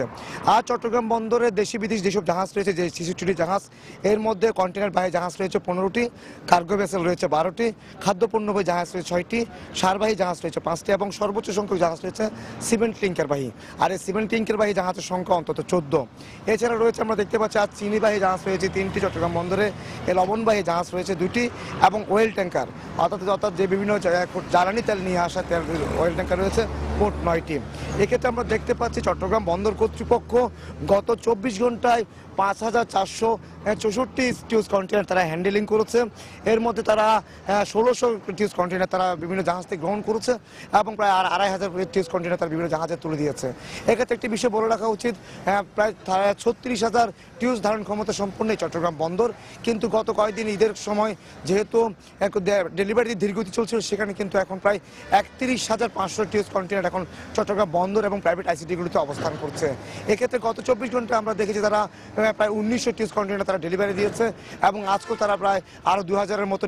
আর চট্টগ্রাম বন্দরে দেশি বিদেশি যেসব জাহাজ রয়েছে, যে 66টি জাহাজ, এর মধ্যে কন্টেনার বাহী জাহাজ রয়েছে 15টি, কার্গো ভেসেল রয়েছে 12টি, খাদ্যপণ্যবাহী জাহাজ রয়েছে 6টি, সারবাহী জাহাজ রয়েছে 5টি এবং সর্বোচ্চ সংখ্যক জাহাজ রয়েছে সিমেন্ট ট্যাঙ্কারবাহী। আর এই সিমেন্ট ট্যাঙ্কারবাহী জাহাজের সংখ্যা অন্তত 14। এছাড়া রয়েছে আমরা দেখতে পাচ্ছি আজ চিনিবাহী জাহাজ রয়েছে 3টি চট্টগ্রাম বন্দরে, লবণবাহী জাহাজ রয়েছে 2টি এবং অয়েল ট্যাঙ্কার অর্থাৎ যে বিভিন্ন জ্বালানি তেল নিয়ে আসা অয়েল ট্যাঙ্কার রয়েছে মোট 9টি। এক্ষেত্রে আমরা দেখতে পাচ্ছি চট্টগ্রাম বন্দর কর্তৃপক্ষ গত 24 ঘন্টায় 5,464 টিউজ কন্টেনার তারা হ্যান্ডেলিং করেছে। এর মধ্যে তারা 1600 টিউজ কন্টেনার তারা বিভিন্ন জাহাজ থেকে গ্রহণ করেছে এবং প্রায় 2,500 টিউজ কন্টেনার তারা বিভিন্ন জাহাজে তুলে দিয়েছে। এক্ষেত্রে একটি বিষয় বলে রাখা উচিত, প্রায় 36,000 টিউজ ধারণ ক্ষমতা সম্পন্ন এই চট্টগ্রাম বন্দর। কিন্তু গত কয়েকদিন ঈদের সময় যেহেতু ডেলিভারি ধীরগতি চলছিল, সেখানে কিন্তু এখন প্রায় 31,500 টিউজ কন্টেনার এখন চট্টগ্রাম বন্দর এবং প্রাইভেট আইসিটিগুলিতে অবস্থান করছে। এক্ষেত্রে গত 24 ঘন্টা আমরা দেখেছি তারা প্রায় 1900 টিউজ কন্টেনার তারা ডেলিভারি দিয়েছে এবং আজকেও তারা প্রায় আরও 2000-এর মতো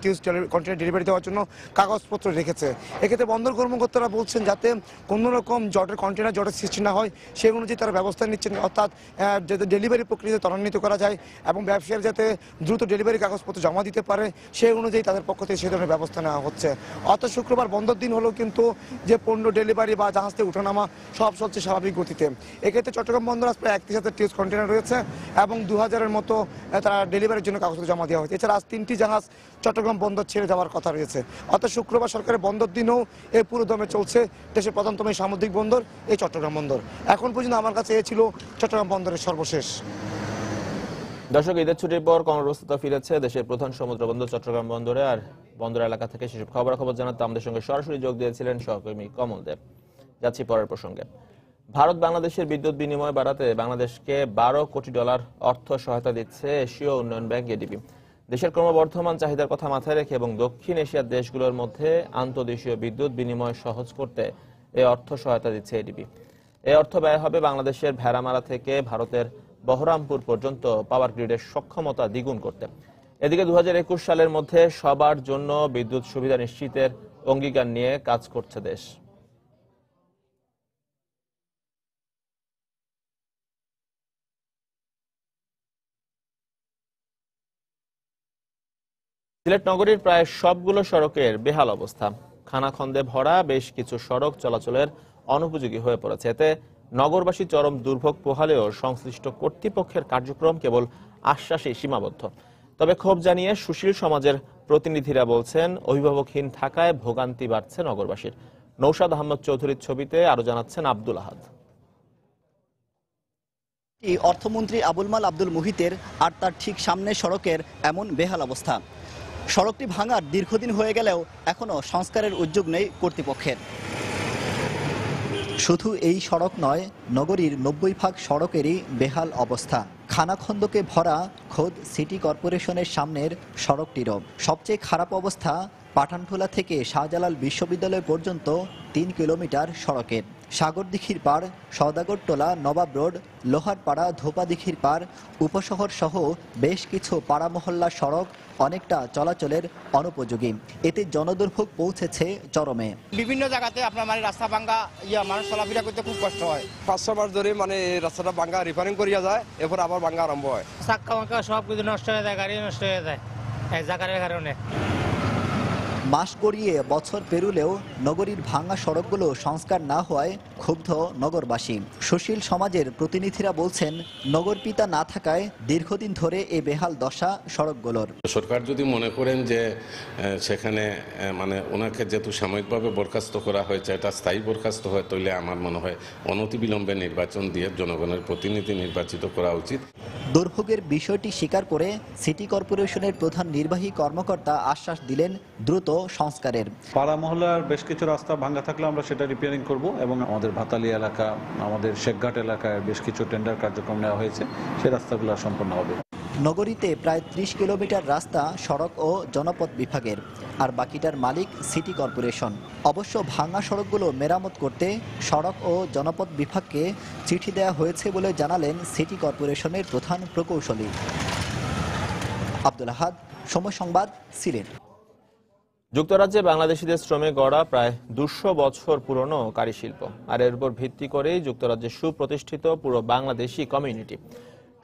টিউজ কন্টেনার ডেলিভারি দেওয়ার জন্য কাগজপত্র রেখেছে। এক্ষেত্রে বন্দর কর্মকর্তারা বলছেন যাতে কোনো রকম কন্টেনার জটের সৃষ্টি না হয় সেই অনুযায়ী তারা ব্যবস্থা নিচ্ছেন, অর্থাৎ যাতে ডেলিভারি প্রক্রিয়া ত্বরান্বিত করা যায় এবং ব্যবসায়ীরা যাতে দ্রুত ডেলিভারি কাগজপত্র জমা দিতে পারে সেই অনুযায়ী তাদের পক্ষ থেকে সেই ধরনের ব্যবস্থা নেওয়া হচ্ছে। অর্থাৎ শুক্রবার বন্ধের দিন হলেও কিন্তু যে পণ্য ডেলিভারি বা জাহাজ থেকে উঠানামা সব চলছে স্বাভাবিক গতিতে। এক্ষেত্রে চট্টগ্রাম বন্দর আজ প্রায় 31,000 টিউজ কন্টেনার রয়েছে এবং 2,000-এর মতো তারা ডেলিভারির জন্য কাগজপত্র জমা দেওয়া হয়েছে। এছাড়া আজ 3টি জাহাজ চট্টগ্রাম বন্দর ছেড়ে যাওয়ার কথা রয়েছে। অর্থাৎ শুক্রবার সরকারের বন্দর দিনেও এই পুরো দমে চলছে দেশের প্রধানতম সামুদ্রিক বন্দর এই চট্টগ্রাম বন্দর। এখন পর্যন্ত আমার কাছে এ ছিল চট্টগ্রাম বন্দরের সর্বশেষ। দর্শক, ঈদের ছুটির পর কর্মব্যস্ততা ফিরেছে দেশের প্রধান সমুদ্র বন্দর চট্টগ্রাম বন্দরে। আর বন্দর এলাকা থেকে সেসব খবরাখবর জানাতে আমাদের সঙ্গে সরাসরি যোগ দিয়েছিলেন সহকর্মী কমল দেব। যাচ্ছি পরের প্রসঙ্গে। ভারত বাংলাদেশের বিদ্যুৎ বিনিময় বাড়াতে বাংলাদেশকে $12 কোটি অর্থ সহায়তা দিচ্ছে এশীয় উন্নয়ন ব্যাংক এডিবি। দেশের ক্রমবর্ধমান চাহিদার কথা মাথায় রেখে এবং দক্ষিণ এশিয়ার দেশগুলোর মধ্যে আন্তঃদেশীয় বিদ্যুৎ বিনিময় সহজ করতে এই অর্থ সহায়তা দিচ্ছে এডিবি। এই অর্থ ব্যয় হবে বাংলাদেশের ভেড়ামারা থেকে ভারতের বহরামপুর পর্যন্ত পাওয়ার গ্রিডের সক্ষমতা দ্বিগুণ করতে। এদিকে 2021 সালের মধ্যে সবার জন্য বিদ্যুৎ সুবিধা নিশ্চিতের অঙ্গীকার নিয়ে কাজ করছে দেশ। সিলেট নগরীর প্রায় সবগুলো সড়কের বেহাল অবস্থা। খানাখন্দে ভরা বেশ কিছু সড়ক চলাচলের অনুপযোগী হয়ে পড়েছে। এতে নগরবাসী চরম দুর্ভোগ পোহালেও সংশ্লিষ্ট কর্তৃপক্ষের কার্যক্রম কেবল আশ্বাসেই সীমাবদ্ধ। তবে ক্ষোভ জানিয়ে সুশীল সমাজের প্রতিনিধিরা বলছেন, অভিভাবকহীন থাকায় ভোগান্তি বাড়ছে নগরবাসীর। নৌশাদ আহমদ চৌধুরীর ছবিতে আরো জানাচ্ছেন আব্দুল আহাদ। অর্থমন্ত্রী আবুল মাল আব্দুল মুহিতের আর তার ঠিক সামনে সড়কের এমন বেহাল অবস্থা। সড়কটি ভাঙার দীর্ঘদিন হয়ে গেলেও এখনো সংস্কারের উদ্যোগ নেই কর্তৃপক্ষের। শুধু এই সড়ক নয়, নগরীর 90% সড়কেরই বেহাল অবস্থা। খানাখন্দকে ভরা খোদ সিটি কর্পোরেশনের সামনের সড়কটিরও। সবচেয়ে খারাপ অবস্থা পাঠানটোলা থেকে শাহজালাল বিশ্ববিদ্যালয় পর্যন্ত 3 কিলোমিটার সড়কের। সাগরদিঘির পার, সওদাগরটোলা, নবাব রোড, লোহারপাড়া, ধোপাদিঘির পার, উপশহর সহ বেশ কিছু পাড়া মহল্লা সড়ক অনেকটা চলাচলের অনুপযোগী। এতে জনদুর্ভোগ পৌঁছেছে চরমে। বিভিন্ন জায়গাতে আপনার মানে রাস্তা ভাঙ্গা মানুষ চলাফেরা করতে খুব কষ্ট হয়। 5-6 মাস ধরে মানে রাস্তাটা ভাঙ্গা রিপেয়ারিং করিয়া যায়, এরপর আবার ভাঙ্গা আরম্ভ হয়। চাক্কা মাক্কা সব কিছু নষ্ট হয়ে যায়, গাড়ি নষ্ট হয়ে যায় এই জায়গার কারণে। মাস গড়িয়ে বছর পেরুলেও নগরীর ভাঙা সড়কগুলো সংস্কার না হওয়ায় ক্ষুব্ধ নগরবাসী। সুশীল সমাজের প্রতিনিধিরা বলছেন, নগরপিতা না থাকায় দীর্ঘদিন ধরে এই বেহাল দশা সড়কগুলোর। সরকার যদি মনে করেন যে সেখানে মানে ওনাকে যেহেতু সাময়িকভাবে বরখাস্ত করা হয়েছে, এটা স্থায়ী বরখাস্ত হয়, তাহলে আমার মনে হয় অনতিবিলম্বে নির্বাচন দিয়ে জনগণের প্রতিনিধি নির্বাচিত করা উচিত। দুর্ভোগের বিষয়টি স্বীকার করে সিটি কর্পোরেশনের প্রধান নির্বাহী কর্মকর্তা আশ্বাস দিলেন দ্রুত সংস্কারের। পাড়া মহল্লার বেশ কিছু রাস্তা ভাঙা থাকলে আমরা সেটা রিপেয়ারিং করব এবং আমাদের ভাতালি এলাকা, আমাদের শেখঘাট এলাকায় বেশ কিছু টেন্ডার কার্যক্রম নেওয়া হয়েছে, সেই রাস্তাগুলো সম্পন্ন হবে। নগরীতে প্রায় 30 কিলোমিটার রাস্তা সড়ক ও জনপথ বিভাগের, আর বাকিটার মালিক সিটি কর্পোরেশন। অবশ্য ভাঙা সড়কগুলো মেরামত করতে সড়ক ও জনপথ বিভাগকে চিঠি দেওয়া হয়েছে বলে জানালেন সিটি কর্পোরেশনের প্রধান প্রকৌশলী। আব্দুল আহাদ, সময় সংবাদ, সিলেট। যুক্তরাজ্যে বাংলাদেশিদের শ্রমে গড়া প্রায় 200 বছর পুরনো কারিশিল্প, আর এর উপর ভিত্তি করেই যুক্তরাজ্যে সুপ্রতিষ্ঠিত পুরো বাংলাদেশি কমিউনিটি।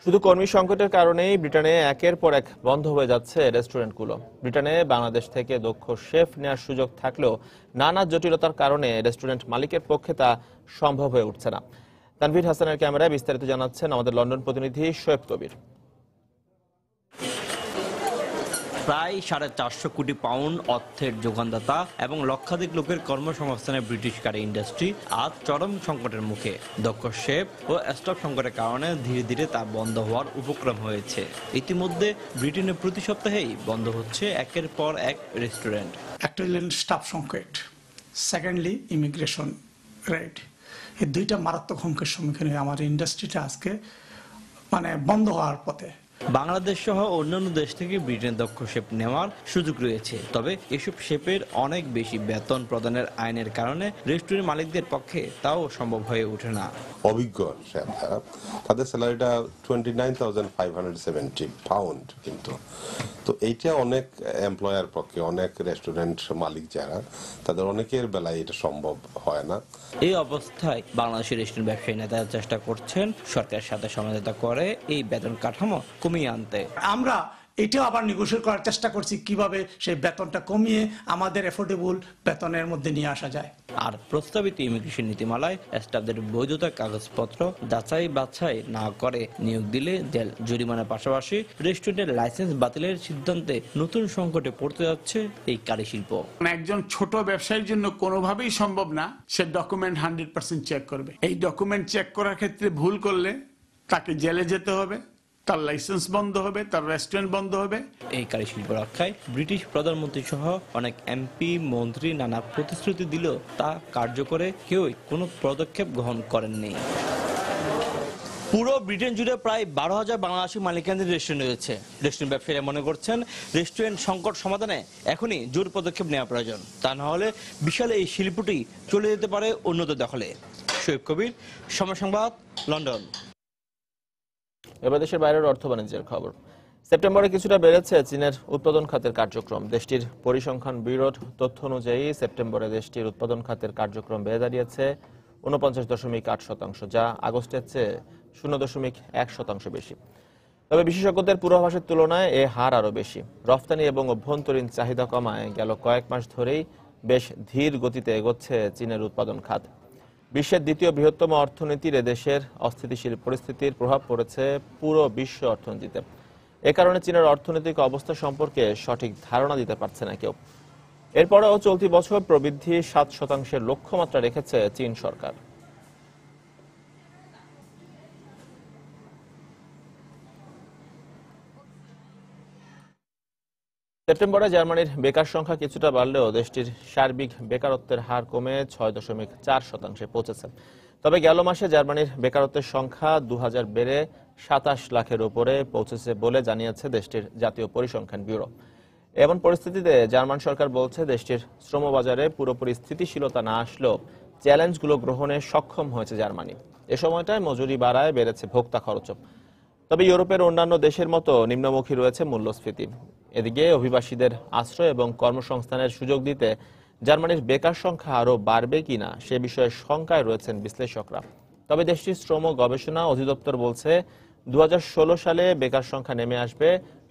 শুধু কর্মী সংকটের কারণেই ব্রিটেনে একের পর এক বন্ধ হয়ে যাচ্ছে রেস্টুরেন্টগুলো। ব্রিটেনে বাংলাদেশ থেকে দক্ষ শেফ নেওয়ার সুযোগ থাকলেও নানা জটিলতার কারণে রেস্টুরেন্ট মালিকের পক্ষে তা সম্ভব হয়ে উঠছে না। তানভীর হাসানের ক্যামেরায় বিস্তারিত জানাচ্ছেন আমাদের লন্ডন প্রতিনিধি শোয়েব কবির। প্রায় 450 কোটি পাউন্ড অর্থের যোগানদাতা এবং লক্ষাধিক লোকের কর্মসংস্থানের ব্রিটিশ কারি ইন্ডাস্ট্রি আজ চরম সংকটের মুখে। দক্ষ শেফ ও স্টক সংকটের কারণে ধীরে ধীরে তা বন্ধ হওয়ার উপক্রম হয়েছে। ইতিমধ্যে ব্রিটেনে প্রতি সপ্তাহেই বন্ধ হচ্ছে একের পর এক রেস্টুরেন্ট। একটা স্টাফ সংকট, সেকেন্ডলি ইমিগ্রেশন রেট, এই দুইটা মারাত্মক হুমকির সম্মুখীন হয়ে আমার ইন্ডাস্ট্রিটা আজকে মানে বন্ধ হওয়ার পথে। বাংলাদেশ সহ অন্যান্য দেশ থেকে ব্রিটেনের দক্ষ শেফ নেওয়ার সুযোগ রয়েছে, তবে এসব শেফের অনেক বেশি বেতন প্রদানের আইনের কারণে রেস্টুরেন্ট মালিকদের পক্ষে তাও সম্ভব হয়ে ওঠে না। অভিজ্ঞ শেফ যারা, তাদের স্যালারিটা 29,570 পাউন্ড, কিন্তু তো এইটা অনেক এমপ্লয়ার পক্ষে, অনেক রেস্টুরেন্ট মালিক যারা, তাদের অনেকের বেলায় এটা সম্ভব হয় না। এই অবস্থায় বাংলাদেশের রেস্টুরেন্ট ব্যবসায়ী নেতারা চেষ্টা করছেন সরকারের সাথে সমঝোতা করে এই বেতন কাঠামো কমিয়ে আনতে। আমরা এটাও আবার নেগোশিয়েট করার চেষ্টা করছি কিভাবে সেই বেতনটা কমিয়ে আমাদের এফোর্ডেবল বেতনের মধ্যে নিয়ে আসা যায়। আর প্রস্তাবিত ইমিগ্রেশন নীতিমালায় স্টাফদের বৈধতা কাগজপত্র যাচাই বাছাই না করে নিয়োগ দিলে জেল জরিমানার পাশাপাশি রেস্টুরেন্টের লাইসেন্স বাতিলের সিদ্ধান্তে নতুন সংকটে পড়তে যাচ্ছে এই কারি শিল্প। একজন ছোট ব্যবসায়ীর জন্য কোনোভাবেই সম্ভব না সে ডকুমেন্ট 100% চেক করবে। এই ডকুমেন্ট চেক করার ক্ষেত্রে ভুল করলে তাকে জেলে যেতে হবে, তার লাইসেন্স বন্ধ হবে, তার রেস্টুরেন্ট বন্ধ হবে। এই কারি শিল্প রক্ষায় ব্রিটিশ প্রধানমন্ত্রী সহ অনেক এমপি মন্ত্রী নানা প্রতিশ্রুতি দিলেও তা কার্যকরে কেউই কোনো পদক্ষেপ গ্রহণ করেননি। পুরো ব্রিটেন জুড়ে প্রায় 12,000 বাংলাদেশি মালিকানাধীন রেস্টুরেন্ট রয়েছে। রেস্টুরেন্ট ব্যবসায়ীরা মনে করছেন রেস্টুরেন্ট সংকট সমাধানে এখনই জোর পদক্ষেপ নেওয়া প্রয়োজন, তা না হলে বিশাল এই শিল্পটি চলে যেতে পারে অন্যদের দখলে। শোয়েব কবির, সময় সংবাদ, লন্ডন। এবার দেশের বাইরের অর্থ বাণিজ্যের খবর। সেপ্টেম্বরে কিছুটা বেড়েছে চীনের উৎপাদন খাতের কার্যক্রম। দেশটির পরিসংখ্যান ব্যুরোর তথ্য অনুযায়ী সেপ্টেম্বরে দেশটির উৎপাদন খাতের কার্যক্রম বেড়ে দাঁড়িয়েছে 49.8%, যা আগস্টের চেয়ে 0.1% বেশি। তবে বিশেষজ্ঞদের পূর্বাভাসের তুলনায় এ হার আরও বেশি। রফতানি এবং অভ্যন্তরীণ চাহিদা কমায় গেল কয়েক মাস ধরেই বেশ ধীর গতিতে এগোচ্ছে চীনের উৎপাদন খাত। বিশ্বের দ্বিতীয় বৃহত্তম অর্থনীতির এদেশের অস্থিতিশীল পরিস্থিতির প্রভাব পড়েছে পুরো বিশ্ব অর্থনীতিতে। এ কারণে চীনের অর্থনৈতিক অবস্থা সম্পর্কে সঠিক ধারণা দিতে পারছে না কেউ। এরপরেও চলতি বছর প্রবৃদ্ধি 7% লক্ষ্যমাত্রা রেখেছে চীন সরকার। সেপ্টেম্বরে জার্মানির বেকার সংখ্যা কিছুটা বাড়লেও দেশটির সার্বিক বেকারত্বের হার কমে 6.4% পৌঁছেছে। তবে গেল মাসে জার্মানির বেকারত্বের সংখ্যা 2000 বেড়ে 27 লাখের উপরে পৌঁছেছে বলে জানিয়েছে দেশটির জাতীয় পরিসংখ্যান ব্যুরো। এমন পরিস্থিতিতে জার্মান সরকার বলছে দেশটির শ্রমবাজারে পুরোপুরি স্থিতিশীলতা না আসলেও চ্যালেঞ্জগুলো গ্রহণে সক্ষম হয়েছে জার্মানি। এ সময়টায় মজুরি বাড়ায় বেড়েছে ভোক্তা খরচও। তবে ইউরোপের অন্যান্য দেশের মতো নিম্নমুখী রয়েছে মূল্যস্ফীতি। এদিকে অভিবাসীদের আশ্রয় এবং কর্মসংস্থানের সুযোগ দিতে জার্মানির বেকার সংখ্যা আরও বাড়বে কিনা সে বিষয়ে শঙ্কায় রয়েছেন বিশ্লেষকরা। তবে দেশটির শ্রম গবেষণা অধিদপ্তর বলছে 2016 সালে বেকার সংখ্যা নেমে আসবে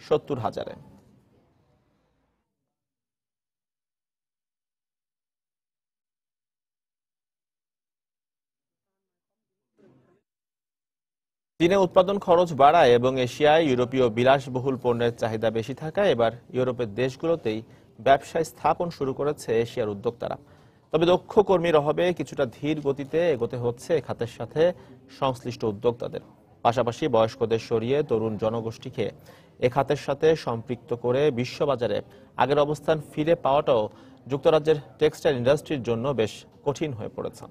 70,000-এ। চীনে উৎপাদন খরচ বাড়ায় এবং এশিয়ায় ইউরোপীয় বিলাসবহুল পণ্যের চাহিদা বেশি থাকায় এবার ইউরোপের দেশগুলোতেই ব্যবসায় স্থাপন শুরু করেছে এশিয়ার উদ্যোক্তারা। তবে দক্ষ কর্মীর অভাবে কিছুটা ধীর গতিতে এগোতে হচ্ছে খাতের সাথে সংশ্লিষ্ট উদ্যোক্তাদের। পাশাপাশি বয়স্কদের সরিয়ে তরুণ জনগোষ্ঠীকে এ খাতের সাথে সম্পৃক্ত করে বিশ্ববাজারে আগের অবস্থান ফিরে পাওয়াটাও যুক্তরাজ্যের টেক্সটাইল ইন্ডাস্ট্রির জন্য বেশ কঠিন হয়ে পড়েছে।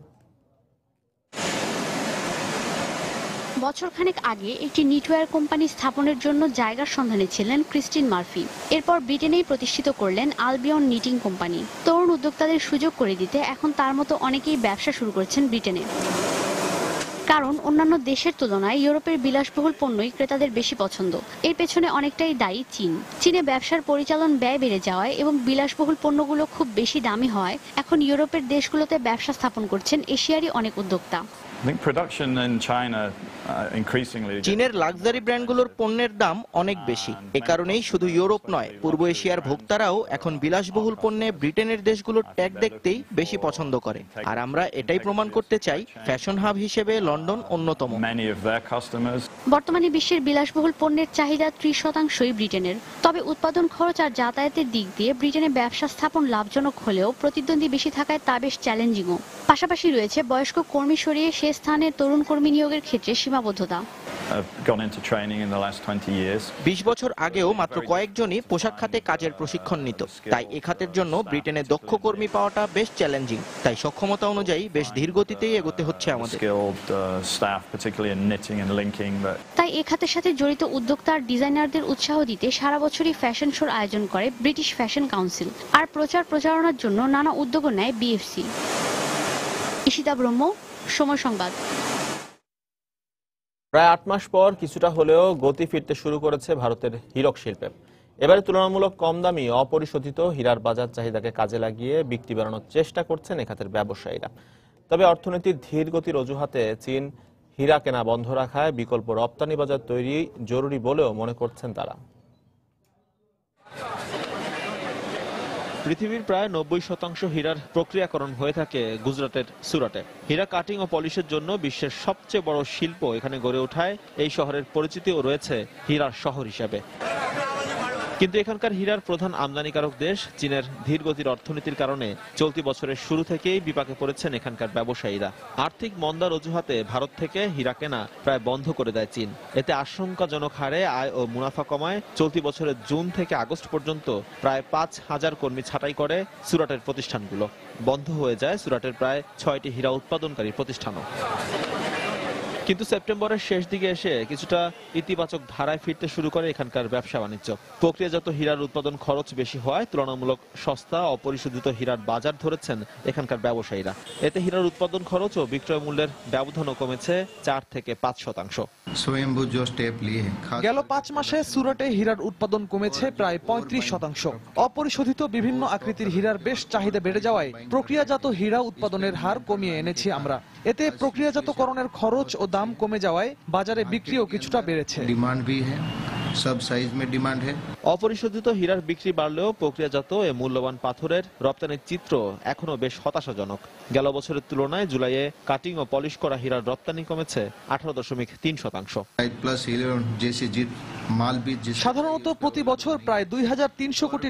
বছরখানেক আগে একটি নিটওয়্যার কোম্পানি স্থাপনের জন্য জায়গার সন্ধানে ছিলেন ক্রিস্টিন মার্ফি। এরপর ব্রিটেনেই প্রতিষ্ঠিত করলেন আলবিয়ন নিটিং কোম্পানি। তরুণ উদ্যোক্তাদের সুযোগ করে দিতে এখন তার মতো অনেকেই ব্যবসা শুরু করেছেন ব্রিটেনে। কারণ অন্যান্য দেশের তুলনায় ইউরোপের বিলাসবহুল পণ্যই ক্রেতাদের বেশি পছন্দ। এর পেছনে অনেকটাই দায়ী চীন। চীনে ব্যবসার পরিচালন ব্যয় বেড়ে যাওয়ায় এবং বিলাসবহুল পণ্যগুলো খুব বেশি দামি হয় এখন ইউরোপের দেশগুলোতে ব্যবসা স্থাপন করছেন এশিয়ারই অনেক উদ্যোক্তা। চীনের লাক্সারি ব্র্যান্ডগুলোর পণ্যের দাম অনেক বেশি। এ কারণেই শুধু ইউরোপ নয়, পূর্ব এশিয়ার ভোক্তারাও এখন বিলাসবহুল পণ্যে ব্রিটেনের দেশগুলোর ট্যাগ দেখতেই বেশি পছন্দ করে। আর আমরা এটাই প্রমাণ করতে চাই, ফ্যাশন হাব হিসেবে লন্ডন অন্যতম। বর্তমানে বিশ্বের বিলাসবহুল পণ্যের চাহিদা 30%ই ব্রিটেনের। তবে উৎপাদন খরচ আর যাতায়াতের দিক দিয়ে ব্রিটেনে ব্যবসা স্থাপন লাভজনক হলেও প্রতিদ্বন্দ্বী বেশি থাকায় তা বেশ চ্যালেঞ্জিংও। পাশাপাশি রয়েছে বয়স্ক কর্মী সরিয়ে সে স্থানে তরুণ কর্মী নিয়োগের ক্ষেত্রে সীমাবদ্ধতা। 20 বছর আগেও মাত্র কয়েকজনই পোশাক খাতে কাজের প্রশিক্ষণ নিত। তাই এ খাতের জন্য ব্রিটেনে দক্ষ কর্মী পাওয়াটা বেশ চ্যালেঞ্জিং। তাই সক্ষমতা অনুযায়ী বেশ ধীর গতিতেই এগোতে হচ্ছে আমাদের। তাই এ খাতের সাথে জড়িত উদ্যোক্তা আর ডিজাইনারদের উৎসাহ দিতে সারা বছরই ফ্যাশন শোর আয়োজন করে ব্রিটিশ ফ্যাশন কাউন্সিল। আর প্রচারণার জন্য নানা উদ্যোগও নেয় বিএফসি। ঈশিতা ব্রহ্ম, সময় সংবাদ। প্রায় 8 মাস পর কিছুটা হলেও গতি ফিরতে শুরু করেছে ভারতের হীরক শিল্পে। এবারে তুলনামূলক কম দামি অপরিশোধিত হীরার বাজার চাহিদাকে কাজে লাগিয়ে বিক্রি বাড়ানোর চেষ্টা করছেন এ খাতের ব্যবসায়ীরা। তবে অর্থনীতির ধীর গতির অজুহাতে চীন হীরা কেনা বন্ধ রাখায় বিকল্প রপ্তানি বাজার তৈরি জরুরি বলেও মনে করছেন তারা। পৃথিবীর প্রায় 90% হীরার প্রক্রিয়াকরণ হয়ে থাকে গুজরাটের সুরাটে। হীরা কাটিং ও পলিশের জন্য বিশ্বের সবচেয়ে বড় শিল্প এখানে গড়ে ওঠায় এই শহরের পরিচিতিও রয়েছে হীরার শহর হিসেবে। কিন্তু এখানকার হীরার প্রধান আমদানিকারক দেশ চীনের ধীরগতির অর্থনীতির কারণে চলতি বছরের শুরু থেকেই বিপাকে পড়েছেন এখানকার ব্যবসায়ীরা। আর্থিক মন্দার অজুহাতে ভারত থেকে হীরা কেনা প্রায় বন্ধ করে দেয় চীন। এতে আশঙ্কাজনক হারে আয় ও মুনাফা কমায় চলতি বছরের জুন থেকে আগস্ট পর্যন্ত প্রায় 5,000 কর্মী ছাঁটাই করে সুরাটের প্রতিষ্ঠানগুলো। বন্ধ হয়ে যায় সুরাটের প্রায় 6টি হীরা উৎপাদনকারী প্রতিষ্ঠানও। কিন্তু সেপ্টেম্বরের শেষ দিকে এসে কিছুটা ইতিবাচক ধারায় ফিরতে শুরু করে এখানকার ব্যবসা বাণিজ্য। প্রক্রিয়াজাত হীরার উৎপাদন খরচ বেশি হওয়ায় তুলনামূলক সস্তা অপরিশোধিত হীরার বাজার ধরেছেন এখানকার ব্যবসায়ীরা। এতে হীরার উৎপাদন খরচ ও বিক্রয় মূল্যের ব্যবধানও কমেছে 4 থেকে 5%। গেল 5 মাসে সুরাটে হীরার উৎপাদন কমেছে প্রায় 35%। অপরিশোধিত বিভিন্ন আকৃতির হীরার বেশ চাহিদা বেড়ে যাওয়ায় প্রক্রিয়াজাত হীরা উৎপাদনের হার কমিয়ে এনেছি আমরা। এতে প্রক্রিয়াজাতকরণের খরচ ও দাম কমে যাওয়ায় বাজারে বিক্রিও কিছুটা বেড়েছে। সব সাইজ মে ডিমান্ড है। অপরিশোধিত হীরার বিক্রি বাড়লেও প্রক্রিয়াজাত এ মূল্যবান পাথরের রপ্তানির চিত্র এখনো বেশ হতাশাজনক। গেল বছরের তুলনায় জুলাইয়ে কাটিং ও পলিশ করা হীরার রপ্তানি কমেছে 18.3%। সাধারণত প্রতি বছর প্রায় $2,300 কোটি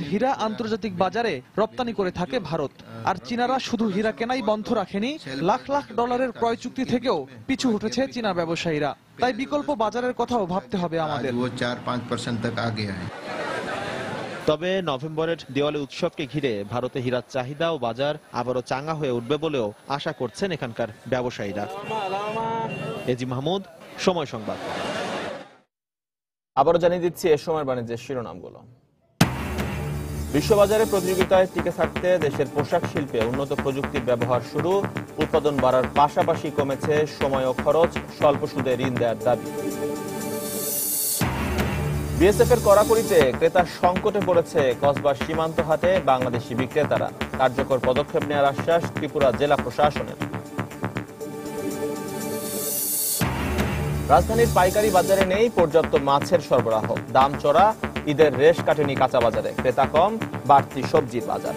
হীরা আন্তর্জাতিক বাজারে রপ্তানি করে থাকে ভারত। আর চীনারা শুধু হীরা কেনাই বন্ধ রাখেনি, লাখ লাখ ডলারের ক্রয় চুক্তি থেকেও পিছু হটেছে চীনা ব্যবসায়ীরা। তাই বিকল্প বাজারের কথাও ভাবতে হবে আমাদের। 4-5% तक आ गया है। তবে নভেম্বরের দিওয়ালি উৎসবকে ঘিরে ভারতে হীরার চাহিদা ও বাজার আবারও চাঙ্গা হয়ে উঠবে বলেও আশা করছেন এখানকার ব্যবসায়ীরা। এজি মাহমুদ, সময় সংবাদ। আবারও জানিয়ে দিচ্ছি এ সময়ের বাণিজ্যের শিরোনামগুলো। বিশ্ববাজারে প্রতিযোগিতায় টিকে থাকতে দেশের পোশাক শিল্পে উন্নত প্রযুক্তির ব্যবহার শুরু, উৎপাদন বাড়ার পাশাপাশি কমেছে সময় ও খরচ, স্বল্প সুদে ঋণ দেওয়ার দাবি। বিএসএফ এর কড়াকড়িতে ক্রেতার সংকটে পড়েছে কসবার সীমান্ত হাটে বাংলাদেশি বিক্রেতারা। কার্যকর পদক্ষেপ নেওয়ার আশ্বাস ত্রিপুরা জেলা প্রশাসনের। রাজধানীর পাইকারি বাজারে নেই পর্যাপ্ত মাছের সরবরাহ, দাম চড়া, ঈদের রেশ কাটেনি কাঁচা বাজারে, ক্রেতা কম, বাড়তি সবজির বাজার।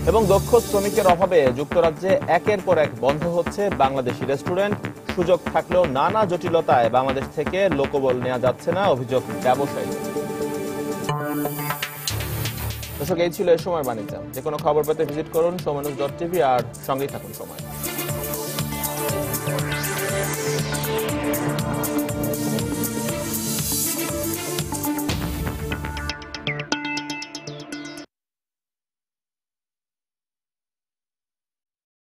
এবং দক্ষ শ্রমিকের অভাবে যুক্তরাজ্যে একের পর এক বন্ধ হচ্ছে বাংলাদেশি রেস্টুরেন্ট। সুযোগ থাকলেও নানা জটিলতায় বাংলাদেশ থেকে লোকবল নেওয়া যাচ্ছে না, অভিযোগ ব্যবসায়ী। দর্শক, এই ছিল এ সময় বাণিজ্য। যে কোনো খবর পেতে ভিজিট করুন সময়নিউজ.tv আর সঙ্গেই থাকুন সময়।